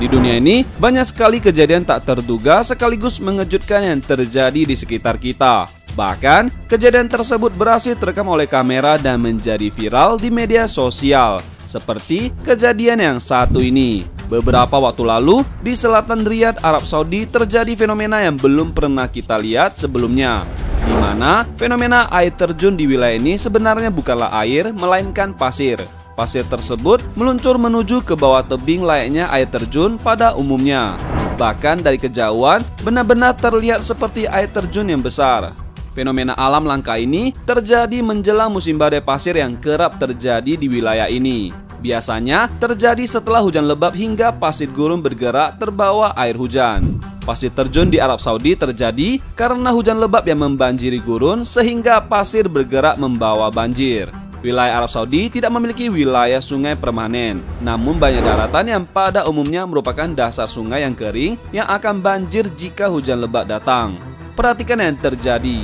Di dunia ini, banyak sekali kejadian tak terduga sekaligus mengejutkan yang terjadi di sekitar kita. Bahkan, kejadian tersebut berhasil terekam oleh kamera dan menjadi viral di media sosial. Seperti kejadian yang satu ini. Beberapa waktu lalu, di selatan Riyadh, Arab Saudi terjadi fenomena yang belum pernah kita lihat sebelumnya. Di mana fenomena air terjun di wilayah ini sebenarnya bukanlah air, melainkan pasir. Pasir tersebut meluncur menuju ke bawah tebing layaknya air terjun pada umumnya. Bahkan dari kejauhan, benar-benar terlihat seperti air terjun yang besar. Fenomena alam langka ini terjadi menjelang musim badai pasir yang kerap terjadi di wilayah ini. Biasanya terjadi setelah hujan lebat hingga pasir gurun bergerak terbawa air hujan. Pasir terjun di Arab Saudi terjadi karena hujan lebat yang membanjiri gurun sehingga pasir bergerak membawa banjir. Wilayah Arab Saudi tidak memiliki wilayah sungai permanen, namun banyak daratan yang pada umumnya merupakan dasar sungai yang kering yang akan banjir jika hujan lebat datang. Perhatikan yang terjadi.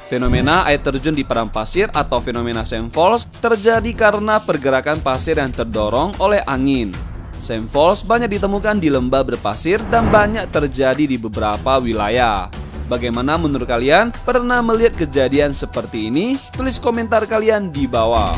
Fenomena air terjun di padang pasir atau fenomena Sand Falls terjadi karena pergerakan pasir yang terdorong oleh angin. Sand Falls banyak ditemukan di lembah berpasir dan banyak terjadi di beberapa wilayah. Bagaimana menurut kalian? Pernah melihat kejadian seperti ini? Tulis komentar kalian di bawah.